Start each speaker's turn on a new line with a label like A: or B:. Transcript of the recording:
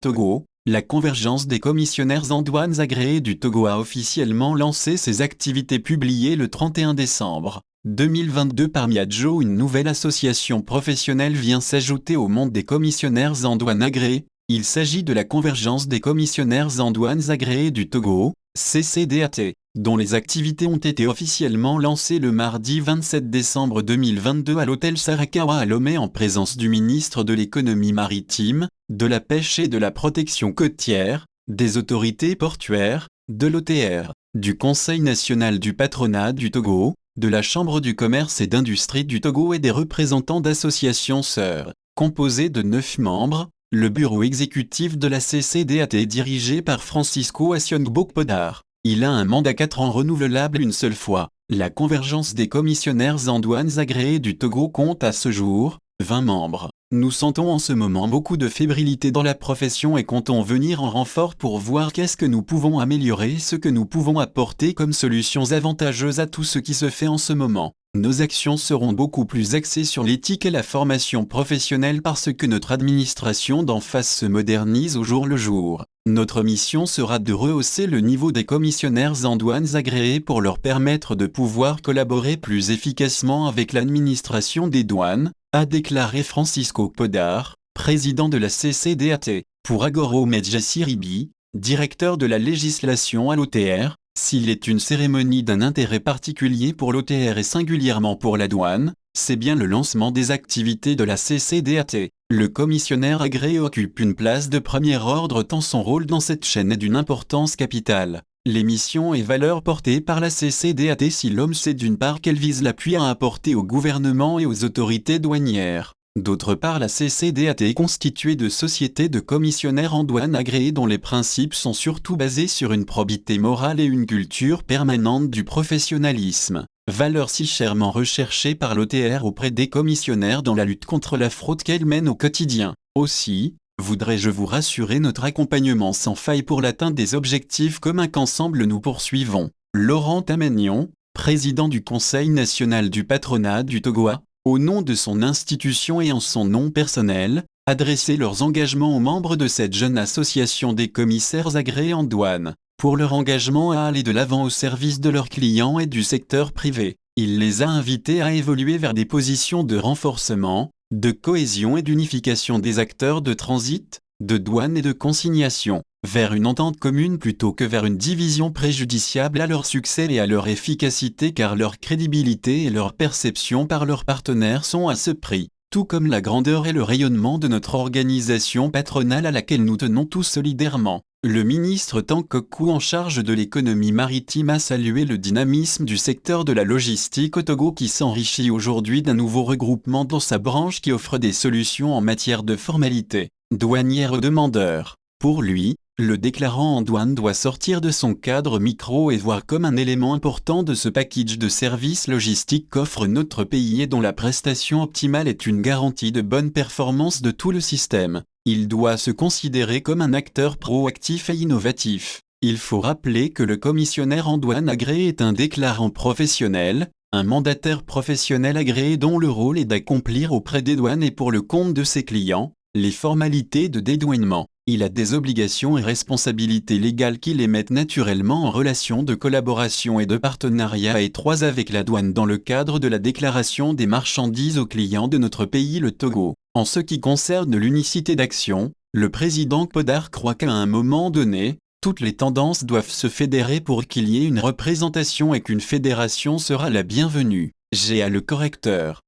A: Togo, la convergence des commissionnaires en douanes agréés du Togo a officiellement lancé ses activités publiées le 31 décembre 2022 par Miadjo. Une nouvelle association professionnelle vient s'ajouter au monde des commissionnaires en douanes agréés. Il s'agit de la convergence des commissionnaires en douanes agréés du Togo, CCDAT, dont les activités ont été officiellement lancées le mardi 27 décembre 2022 à l'hôtel Sarakawa à Lomé en présence du ministre de l'économie maritime, de la pêche et de la protection côtière, des autorités portuaires, de l'OTR, du Conseil national du patronat du Togo, de la Chambre du commerce et d'industrie du Togo et des représentants d'associations sœurs. Composé de 9 membres, le bureau exécutif de la CCDAT est dirigé par Francisco Aciongbok-Podar. Il a un mandat 4 ans renouvelable une seule fois. La convergence des commissionnaires en douanes agréés du Togo compte à ce jour 20 membres. Nous sentons en ce moment beaucoup de fébrilité dans la profession et comptons venir en renfort pour voir qu'est-ce que nous pouvons améliorer, ce que nous pouvons apporter comme solutions avantageuses à tout ce qui se fait en ce moment. Nos actions seront beaucoup plus axées sur l'éthique et la formation professionnelle parce que notre administration d'en face se modernise au jour le jour. Notre mission sera de rehausser le niveau des commissionnaires en douanes agréés pour leur permettre de pouvoir collaborer plus efficacement avec l'administration des douanes, a déclaré Francisco Podar, président de la CCDAT. Pour Agoro Medjasiribi, directeur de la législation à l'OTR, s'il est une cérémonie d'un intérêt particulier pour l'OTR et singulièrement pour la douane, c'est bien le lancement des activités de la CCDAT. Le commissionnaire agréé occupe une place de premier ordre tant son rôle dans cette chaîne est d'une importance capitale. Les missions et valeurs portées par la CCDAT Silom, c'est d'une part qu'elle vise l'appui à apporter au gouvernement et aux autorités douanières. D'autre part, la CCDAT est constituée de sociétés de commissionnaires en douane agréés dont les principes sont surtout basés sur une probité morale et une culture permanente du professionnalisme. Valeurs si chèrement recherchées par l'OTR auprès des commissionnaires dans la lutte contre la fraude qu'elle mène au quotidien. Aussi, voudrais-je vous rassurer notre accompagnement sans faille pour l'atteinte des objectifs communs qu'ensemble nous poursuivons. Laurent Tamagnon, président du Conseil national du patronat du Togo, a, au nom de son institution et en son nom personnel, adressé leurs engagements aux membres de cette jeune association des commissaires agréés en douane, pour leur engagement à aller de l'avant au service de leurs clients et du secteur privé. Il les a invités à évoluer vers des positions de renforcement, de cohésion et d'unification des acteurs de transit, de douane et de consignation, vers une entente commune plutôt que vers une division préjudiciable à leur succès et à leur efficacité car leur crédibilité et leur perception par leurs partenaires sont à ce prix, tout comme la grandeur et le rayonnement de notre organisation patronale à laquelle nous tenons tous solidairement. Le ministre Tankoku en charge de l'économie maritime a salué le dynamisme du secteur de la logistique au Togo qui s'enrichit aujourd'hui d'un nouveau regroupement dans sa branche qui offre des solutions en matière de formalités douanières aux demandeurs. Pour lui, le déclarant en douane doit sortir de son cadre micro et voir comme un élément important de ce package de services logistiques qu'offre notre pays et dont la prestation optimale est une garantie de bonne performance de tout le système. Il doit se considérer comme un acteur proactif et innovatif. Il faut rappeler que le commissionnaire en douane agréé est un déclarant professionnel, un mandataire professionnel agréé dont le rôle est d'accomplir auprès des douanes et pour le compte de ses clients, les formalités de dédouanement. Il a des obligations et responsabilités légales qui les mettent naturellement en relation de collaboration et de partenariat étroits avec la douane dans le cadre de la déclaration des marchandises aux clients de notre pays le Togo. En ce qui concerne l'unicité d'action, le président Podar croit qu'à un moment donné, toutes les tendances doivent se fédérer pour qu'il y ait une représentation et qu'une fédération sera la bienvenue. J'ai à le correcteur.